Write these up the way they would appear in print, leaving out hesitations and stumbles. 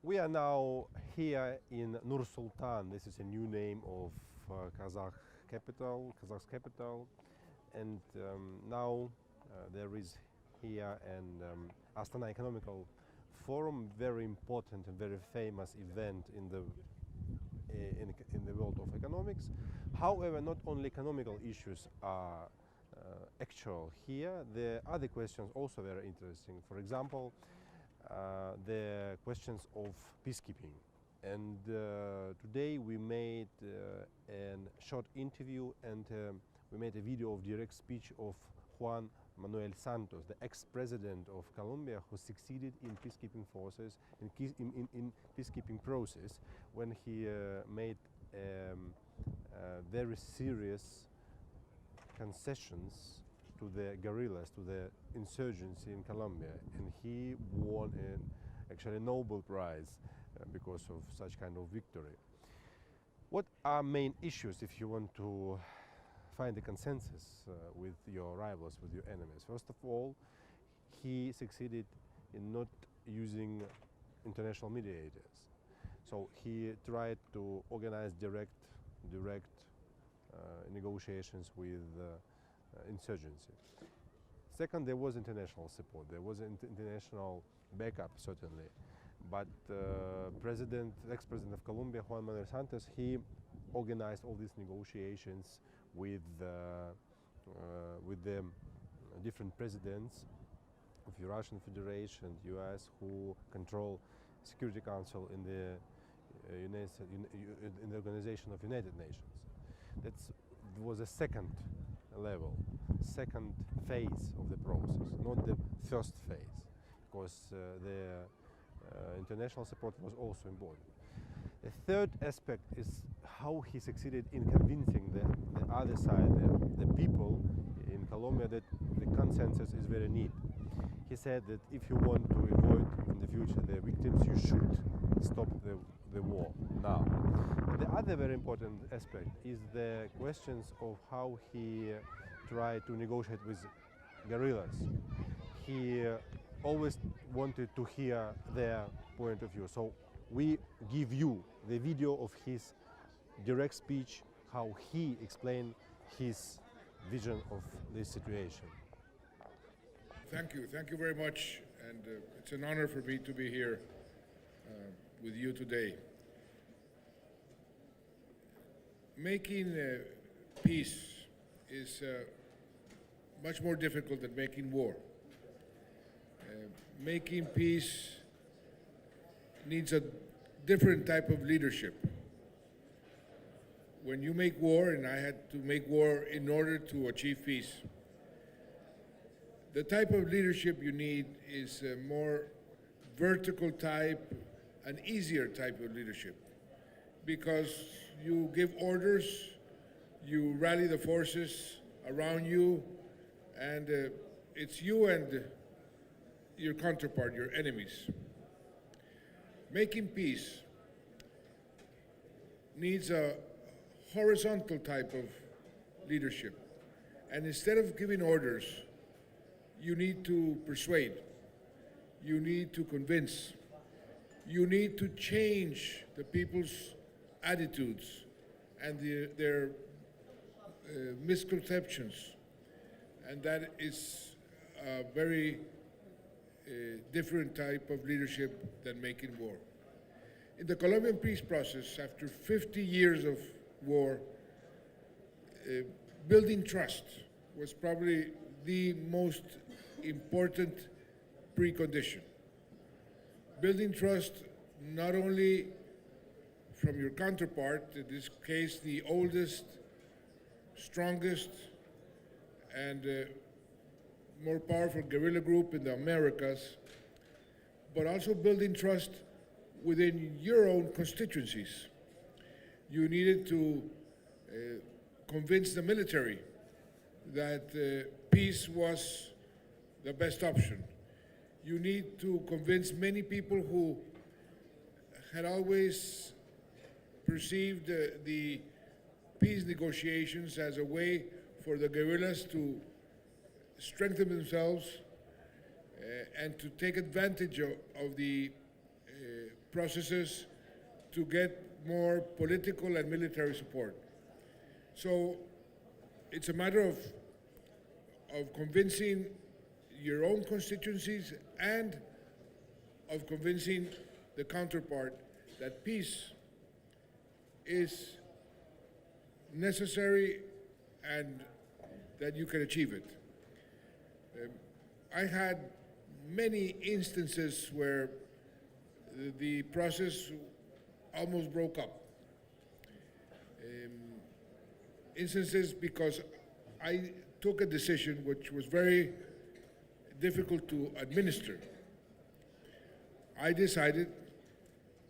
We are now here in Nur Sultan. This is a new name of Kazakh's capital, and now there is here an Astana Economical Forum, very important and very famous event in the world of economics. However, not only economical issues are actual here, the other questions also very interesting. For example, the questions of peacekeeping. And today we made a short interview, and we made a video of direct speech of Juan Manuel Santos, the ex-president of Colombia, who succeeded in peacekeeping forces, in peacekeeping process, when he made very serious concessions to the guerrillas, to the insurgency in Colombia, and he won actually a Nobel Prize because of such kind of victory. What are main issues if you want to find a consensus with your rivals, with your enemies? First of all, he succeeded in not using international mediators. So he tried to organize direct negotiations with insurgency. Second, there was international support. There was international backup, certainly. But ex-president of Colombia, Juan Manuel Santos, he organized all these negotiations with the different presidents of the Russian Federation, US, who control Security Council in the in the Organization of United Nations. That was a second level, second phase of the process, not the first phase, because the international support was also important. The third aspect is how he succeeded in convincing the other side, the people in Colombia, that the consensus is very neat. He said that if you want to avoid in the future the victims, you should stop the war now. And the other very important aspect is the questions of how he tried to negotiate with guerrillas. He always wanted to hear their point of view. So we give you the video of his direct speech, how he explained his vision of this situation. Thank you very much, and it's an honor for me to be here with you today. Making peace is much more difficult than making war. Making peace needs a different type of leadership. When you make war, and I had to make war in order to achieve peace, the type of leadership you need is a more vertical type, an easier type of leadership, because you give orders, you rally the forces around you, and it's you and your counterpart, your enemies. Making peace needs a horizontal type of leadership, and instead of giving orders, you need to persuade, you need to convince, you need to change the people's attitudes and their misconceptions, and that is a very different type of leadership than making war. In the Colombian peace process, after 50 years of war, building trust was probably the most important precondition. Building trust not only from your counterpart, in this case the oldest, strongest, and more powerful guerrilla group in the Americas, but also building trust within your own constituencies. You needed to convince the military that peace was the best option. You need to convince many people who had always perceived the peace negotiations as a way for the guerrillas to strengthen themselves and to take advantage of the processes to get more political and military support. So it's a matter of convincing your own constituencies and of convincing the counterpart that peace is necessary and that you can achieve it. I had many instances where the process almost broke up. Instances because I took a decision which was very difficult to administer. I decided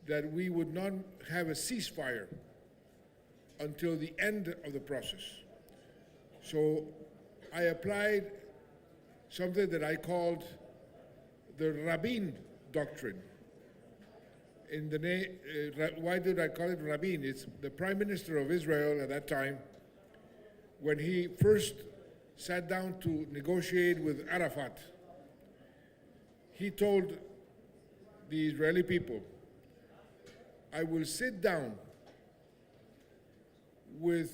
that we would not have a ceasefire until the end of the process. So I applied something that I called the Rabin doctrine. In the why did I call it Rabin? It's the Prime Minister of Israel at that time, when he first sat down to negotiate with Arafat. He told the Israeli people, I will sit down with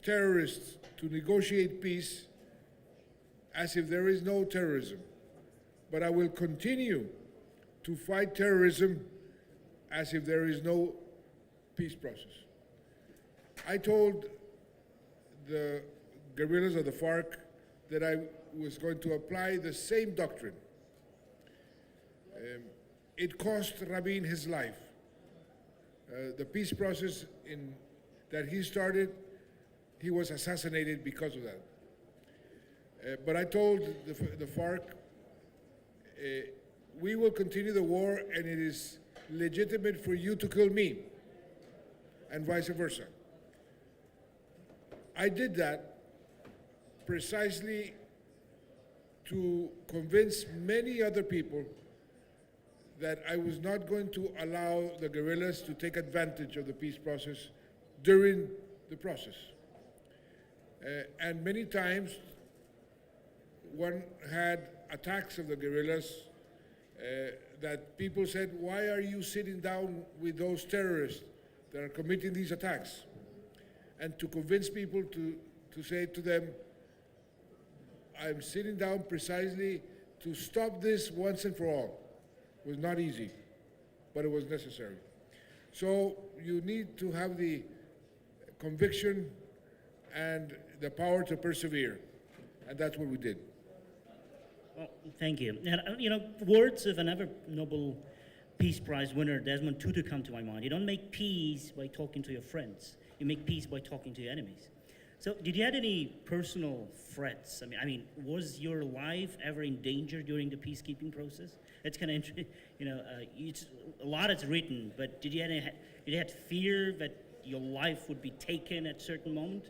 terrorists to negotiate peace as if there is no terrorism, but I will continue to fight terrorism as if there is no peace process. I told the guerrillas of the FARC that I was going to apply the same doctrine. It cost Rabin his life. The peace process that he started, he was assassinated because of that. But I told the FARC, we will continue the war and it is legitimate for you to kill me, and vice versa. I did that precisely to convince many other people that I was not going to allow the guerrillas to take advantage of the peace process during the process. And many times, one had attacks of the guerrillas that people said, why are you sitting down with those terrorists that are committing these attacks? And to convince people to say to them, I'm sitting down precisely to stop this once and for all. It was not easy, but it was necessary. So you need to have the conviction and the power to persevere, and that's what we did. Well, thank you. And, words of another Nobel Peace Prize winner, Desmond Tutu, come to my mind. You don't make peace by talking to your friends. You make peace by talking to your enemies. So did you have any personal threats? I mean, was your life ever in danger during the peacekeeping process? It's kind of interesting. A lot is written, but did you have fear that your life would be taken at a certain moment?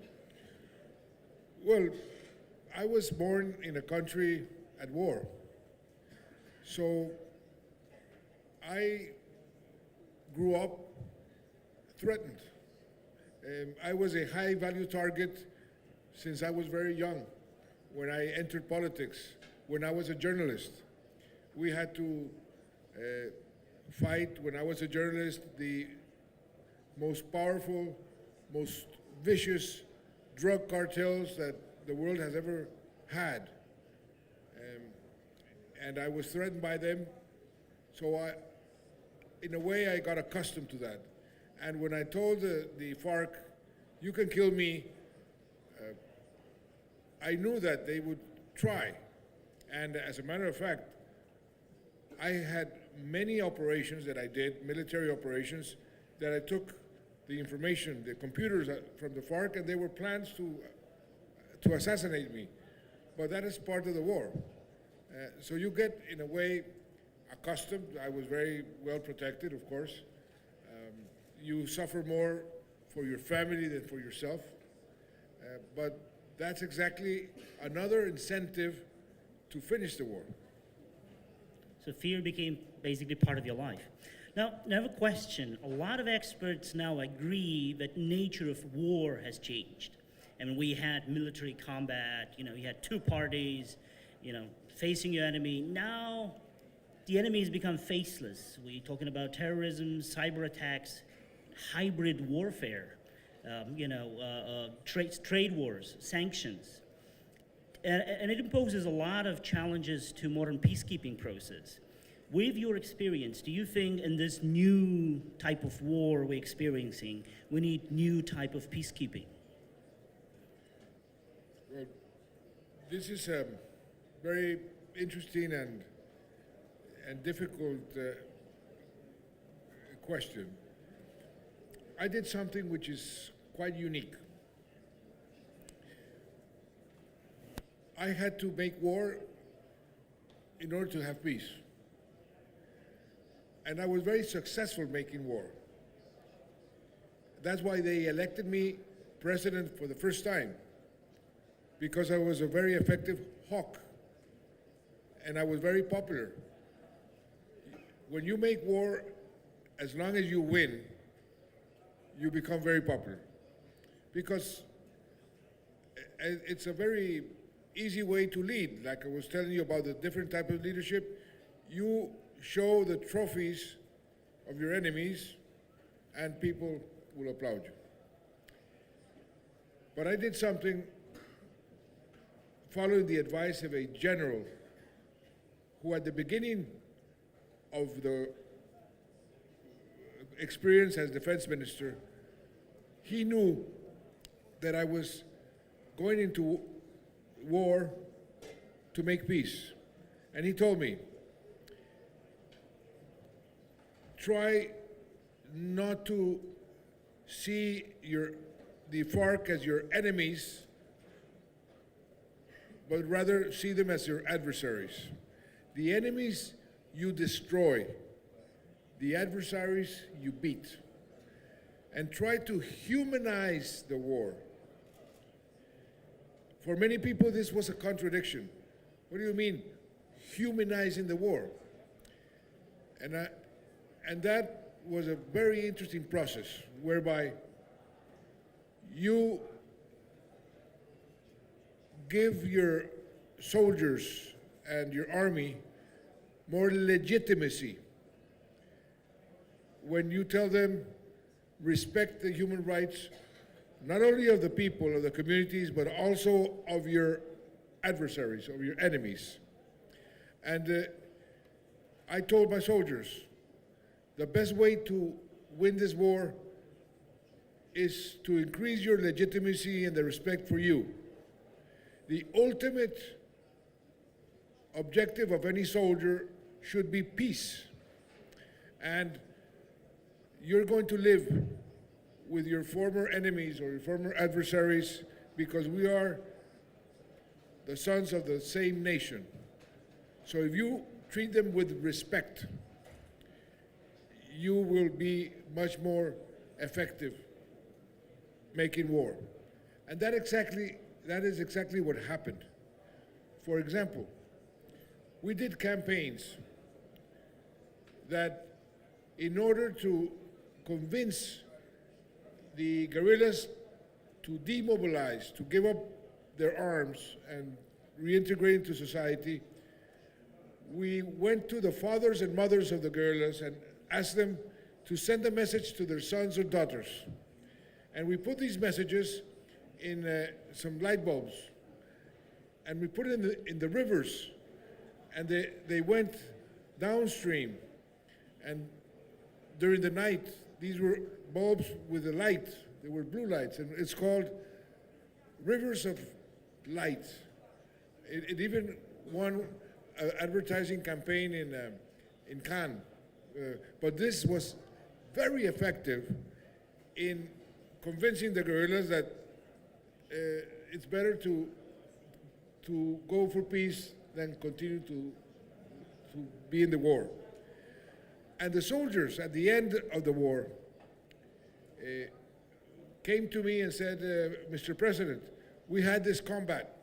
Well, I was born in a country at war. So I grew up threatened. I was a high-value target since I was very young, when I entered politics, when I was a journalist. We had to fight, when I was a journalist, the most powerful, most vicious drug cartels that the world has ever had. And I was threatened by them, so in a way, I got accustomed to that. And when I told the FARC, you can kill me, I knew that they would try. And as a matter of fact, I had many operations that I did, military operations, that I took the information, the computers from the FARC, and they were plans to assassinate me. But that is part of the war. So you get, in a way, accustomed. I was very well protected, of course. You suffer more for your family than for yourself. But that's exactly another incentive to finish the war. So fear became basically part of your life. Now, I have a question. A lot of experts now agree that nature of war has changed. I mean, we had military combat, you had two parties, facing your enemy. Now, the enemy has become faceless. We're talking about terrorism, cyber attacks, hybrid warfare, trade wars, sanctions. And it imposes a lot of challenges to modern peacekeeping process. With your experience, do you think in this new type of war we're experiencing, we need new type of peacekeeping? Well, this is a very interesting and difficult question. I did something which is quite unique. I had to make war in order to have peace. And I was very successful making war. That's why they elected me president for the first time, because I was a very effective hawk, and I was very popular. When you make war, as long as you win, you become very popular, because it's a very easy way to lead. Like I was telling you about the different type of leadership, you show the trophies of your enemies and people will applaud you. But I did something following the advice of a general who at the beginning of the experience as defense minister, he knew that I was going into war to make peace. And he told me, try not to see the FARC as your enemies, but rather see them as your adversaries. The enemies you destroy, the adversaries you beat. And try to humanize the war. For many people, this was a contradiction. What do you mean, humanizing the war? And that was a very interesting process, whereby you give your soldiers and your army more legitimacy when you tell them respect the human rights, not only of the people, of the communities, but also of your adversaries, of your enemies. And I told my soldiers, the best way to win this war is to increase your legitimacy and the respect for you. The ultimate objective of any soldier should be peace. And you're going to live with your former enemies or your former adversaries because we are the sons of the same nation. So if you treat them with respect, you will be much more effective making war. And that is exactly what happened. For example, we did campaigns that in order to convince the guerrillas to demobilize, to give up their arms and reintegrate into society, we went to the fathers and mothers of the guerrillas and asked them to send a message to their sons or daughters. And we put these messages in some light bulbs, and we put it in the rivers, and they went downstream. And during the night, these were bulbs with a light. They were blue lights, and it's called Rivers of Light. It even won an advertising campaign in Cannes. But this was very effective in convincing the guerrillas that it's better to go for peace than continue to be in the war. And the soldiers at the end of the war came to me and said, Mr. President, we had this combat.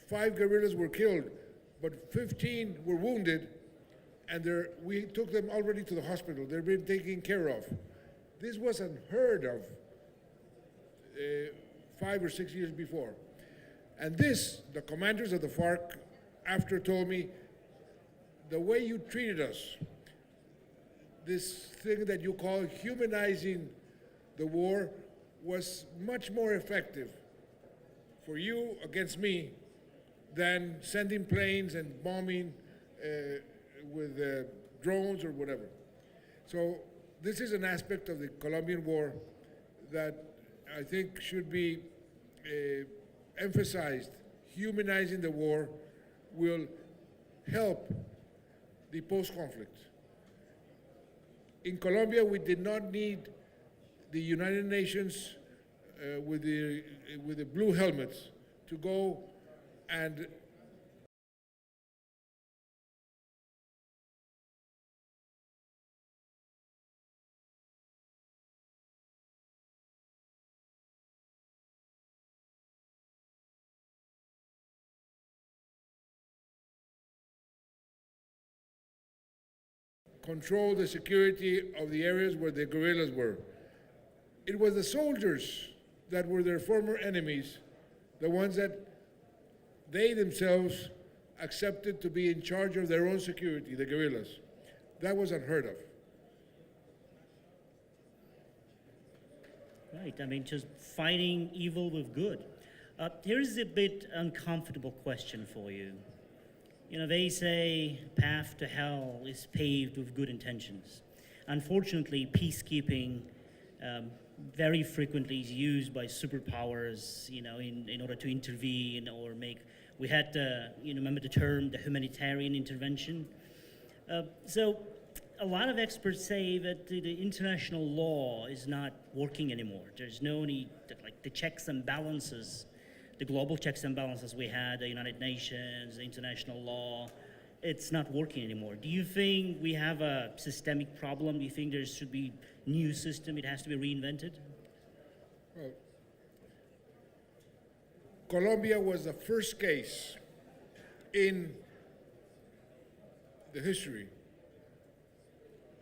5 guerrillas were killed, but 15 were wounded, and we took them already to the hospital. They've been taken care of. This was unheard of 5 or 6 years before. And this, the commanders of the FARC after told me, the way you treated us, this thing that you call humanizing the war, was much more effective for you against me than sending planes and bombing with drones or whatever. So this is an aspect of the Colombian war that I think should be emphasized. Humanizing the war will help the post-conflict. In Colombia, we did not need the United Nations with the blue helmets to go and control the security of the areas where the guerrillas were. It was the soldiers that were their former enemies, the ones that they themselves accepted to be in charge of their own security, the guerrillas. That was unheard of. Right, I mean, just fighting evil with good. Here's a bit uncomfortable question for you. You know, they say path to hell is paved with good intentions. Unfortunately, peacekeeping very frequently is used by superpowers, you know, in order to intervene or make, we had, you know, remember the term, the humanitarian intervention? So a lot of experts say that the international law is not working anymore. There's no need, like the checks and balances, the global checks and balances we had, the United Nations, the international law, it's not working anymore. Do you think we have a systemic problem? Do you think there should be a new system, it has to be reinvented? Well, Colombia was the first case in the history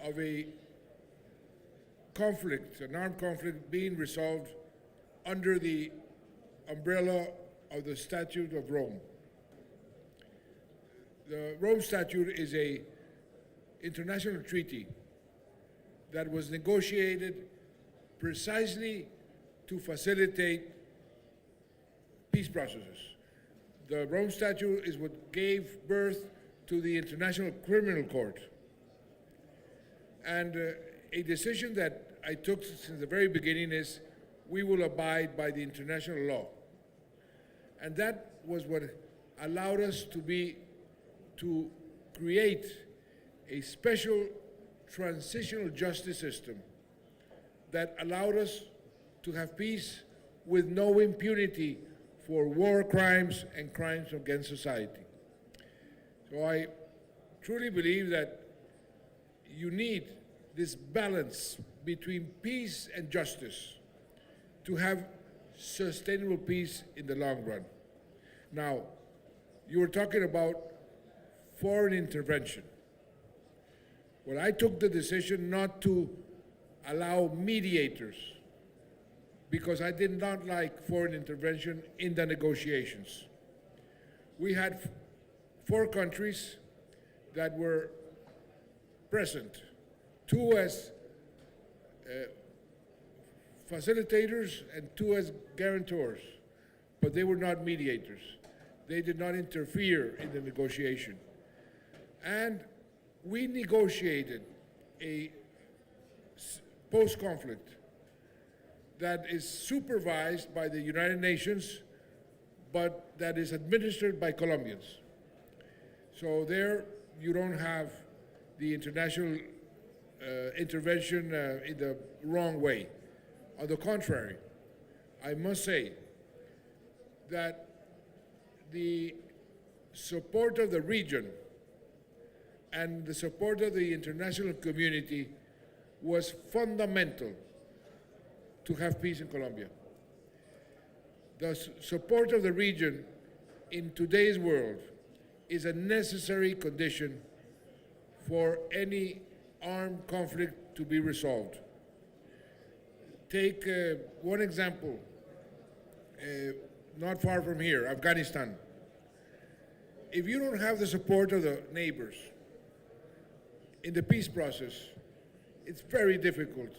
of a conflict, an armed conflict being resolved under the umbrella of the Statute of Rome. The Rome Statute is an international treaty that was negotiated precisely to facilitate peace processes. The Rome Statute is what gave birth to the International Criminal Court. And a decision that I took since the very beginning is we will abide by the international law. And that was what allowed us to create a special transitional justice system that allowed us to have peace with no impunity for war crimes and crimes against society. So I truly believe that you need this balance between peace and justice to have sustainable peace in the long run. Now, you were talking about foreign intervention. Well, I took the decision not to allow mediators because I did not like foreign intervention in the negotiations. We had 4 countries that were present, 2 as facilitators and 2 as guarantors, but they were not mediators. They did not interfere in the negotiation. And we negotiated a post-conflict that is supervised by the United Nations, but that is administered by Colombians. So there you don't have the international intervention in the wrong way. On the contrary, I must say that the support of the region and the support of the international community was fundamental to have peace in Colombia. The support of the region in today's world is a necessary condition for any armed conflict to be resolved. Take one example, not far from here, Afghanistan. If you don't have the support of the neighbors, in the peace process, it's very difficult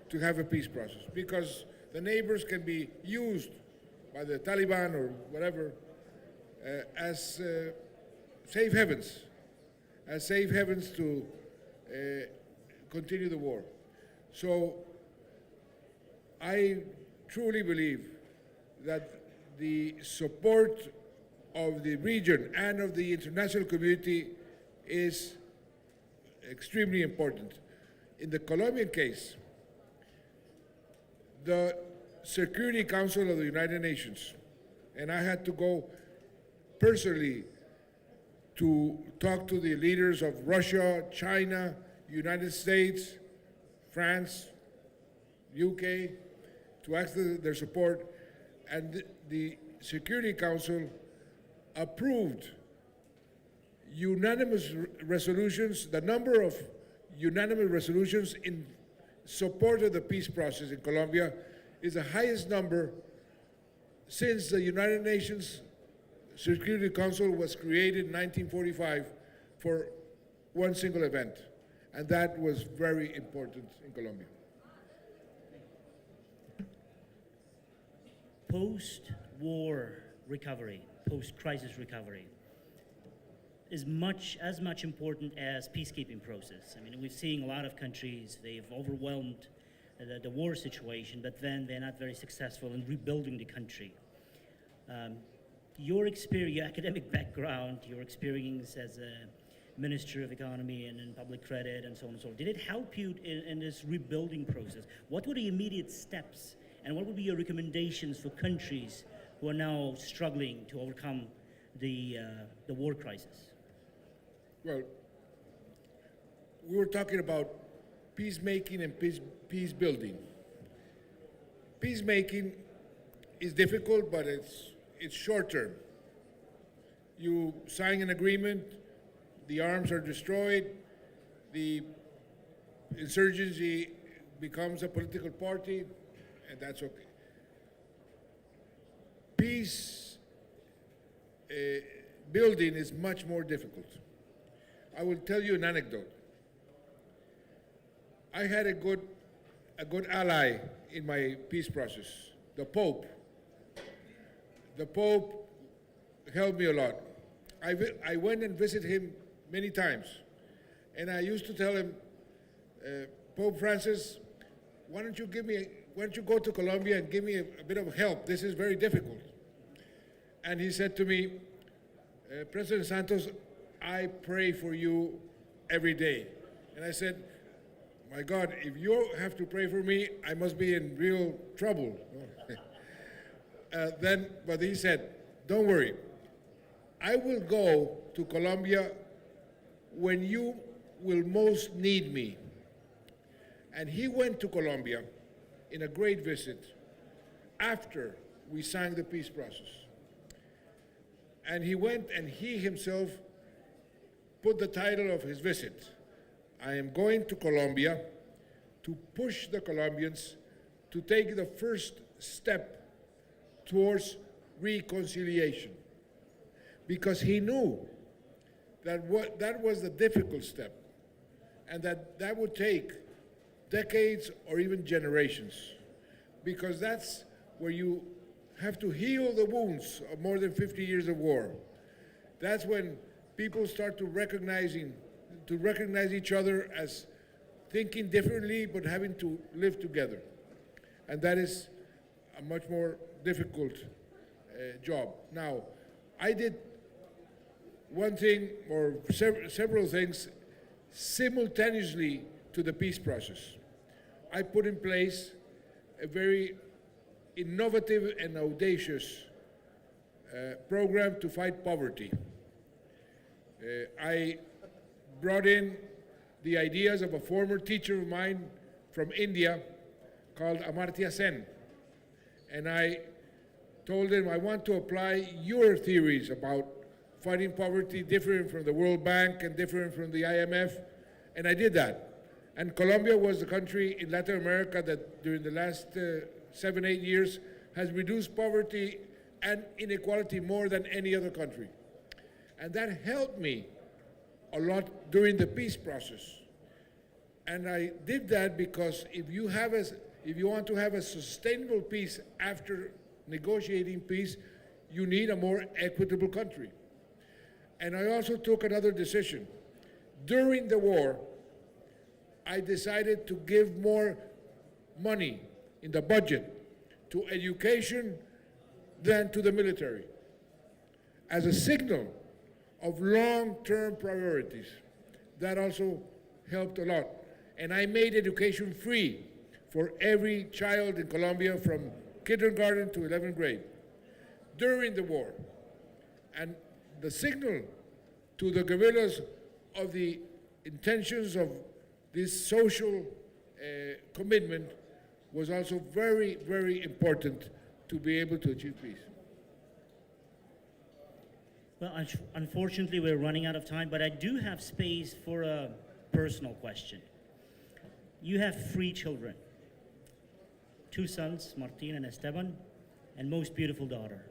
to have a peace process because the neighbors can be used by the Taliban or whatever as safe havens, to continue the war. So I truly believe that the support of the region and of the international community is extremely important. In the Colombian case, the Security Council of the United Nations, and I had to go personally to talk to the leaders of Russia, China, United States, France, UK, to ask their support, and the Security Council approved unanimous resolutions, the number of unanimous resolutions in support of the peace process in Colombia is the highest number since the United Nations Security Council was created in 1945 for one single event. And that was very important in Colombia. Post-war recovery, post-crisis recovery, is as much important as peacekeeping process. I mean, we're seeing a lot of countries, they've overwhelmed the war situation, but then they're not very successful in rebuilding the country. Your experience, your academic background, your experience as a Minister of Economy and Public Credit and so on and so forth, did it help you in this rebuilding process? What were the immediate steps, and what would be your recommendations for countries who are now struggling to overcome the war crisis? Well, we were talking about peacemaking and peace building. Peacemaking is difficult, but it's short term. You sign an agreement, the arms are destroyed, the insurgency becomes a political party, and that's okay. Peace building is much more difficult. I will tell you an anecdote. I had a good ally in my peace process, the Pope. The Pope helped me a lot. I went and visited him many times, and I used to tell him, Pope Francis, why don't you go to Colombia and give me a bit of help? This is very difficult. And he said to me, President Santos, I pray for you every day. And I said, my God, if you have to pray for me, I must be in real trouble. But he said, don't worry. I will go to Colombia when you will most need me. And he went to Colombia in a great visit after we signed the peace process. And he went and he himself put the title of his visit, I am going to Colombia to push the Colombians to take the first step towards reconciliation. Because he knew that that was the difficult step, and that would take decades or even generations, because that's where you have to heal the wounds of more than 50 years of war. That's when people start to recognize each other as thinking differently but having to live together. And that is a much more difficult job. Now, I did one thing or several things simultaneously to the peace process. I put in place a very innovative and audacious program to fight poverty. I brought in the ideas of a former teacher of mine from India called Amartya Sen. And I told him, I want to apply your theories about fighting poverty, different from the World Bank and different from the IMF. And I did that. And Colombia was the country in Latin America that during the last 7-8 years has reduced poverty and inequality more than any other country. And that helped me a lot during the peace process. And I did that because if you want to have a sustainable peace after negotiating peace, you need a more equitable country. And I also took another decision. During the war, I decided to give more money in the budget to education than to the military, as a signal of long-term priorities. That also helped a lot. And I made education free for every child in Colombia from kindergarten to 11th grade during the war. And the signal to the guerrillas of the intentions of this social commitment was also very, very important to be able to achieve peace. Well, unfortunately, we're running out of time, but I do have space for a personal question. You have 3 children, 2 sons, Martin and Esteban, and most beautiful daughter.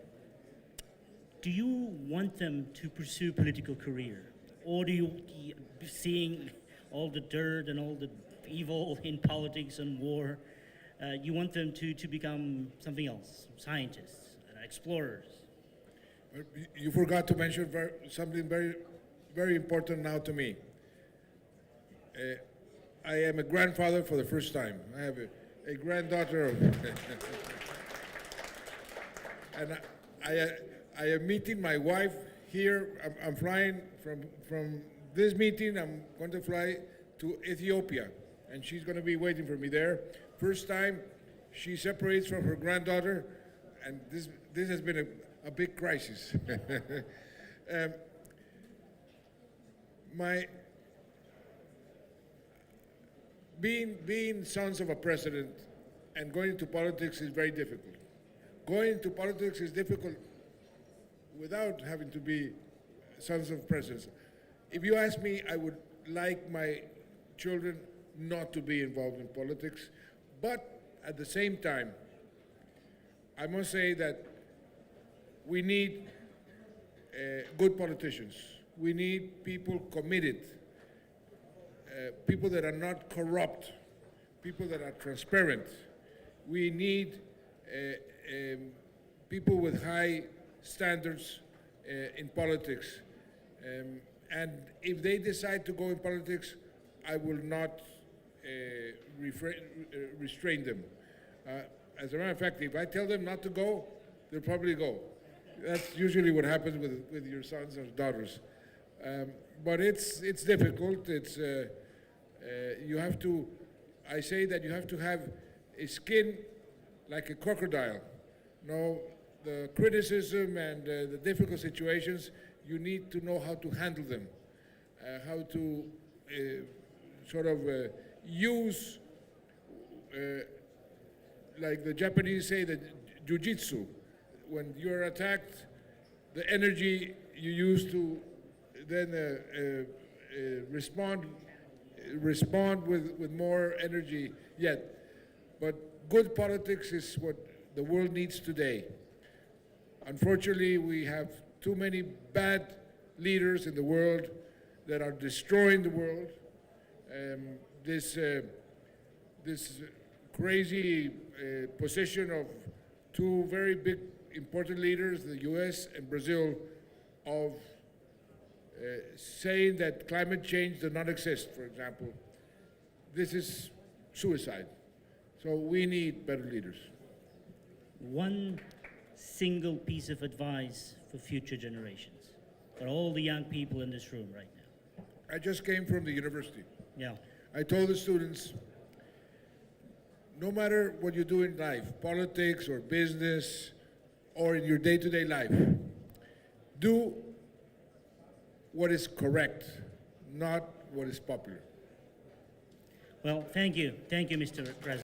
Do you want them to pursue political career? Or do you, seeing all the dirt and all the evil in politics and war, you want them to become something else, scientists, explorers? You forgot to mention something very, very important now to me. I am a grandfather for the first time. I have a granddaughter, and I am meeting my wife here. I'm flying from this meeting. I'm going to fly to Ethiopia, and she's going to be waiting for me there. First time she separates from her granddaughter, and this has been a big crisis. Being sons of a president and going into politics is very difficult. Going into politics is difficult without having to be sons of presidents. If you ask me, I would like my children not to be involved in politics, but at the same time, I must say that we need good politicians. We need people committed, people that are not corrupt, people that are transparent. We need people with high standards in politics. And if they decide to go in politics, I will not restrain them. As a matter of fact, if I tell them not to go, they'll probably go. That's usually what happens with your sons or daughters. But it's difficult. You have to, I say that you have to have a skin like a crocodile. No, the criticism and the difficult situations, you need to know how to handle them, how to sort of use, like the Japanese say, the jujitsu. When you're attacked, the energy you use to then respond with more energy yet. But good politics is what the world needs today. Unfortunately, we have too many bad leaders in the world that are destroying the world. This crazy position of 2 very big important leaders, the US and Brazil, of saying that climate change does not exist, for example. This is suicide. So we need better leaders. One single piece of advice for future generations, for all the young people in this room right now. I just came from the university. Yeah. I told the students, no matter what you do in life, politics or business, or in your day-to-day life, do what is correct, not what is popular. Well, thank you. Thank you, Mr. President.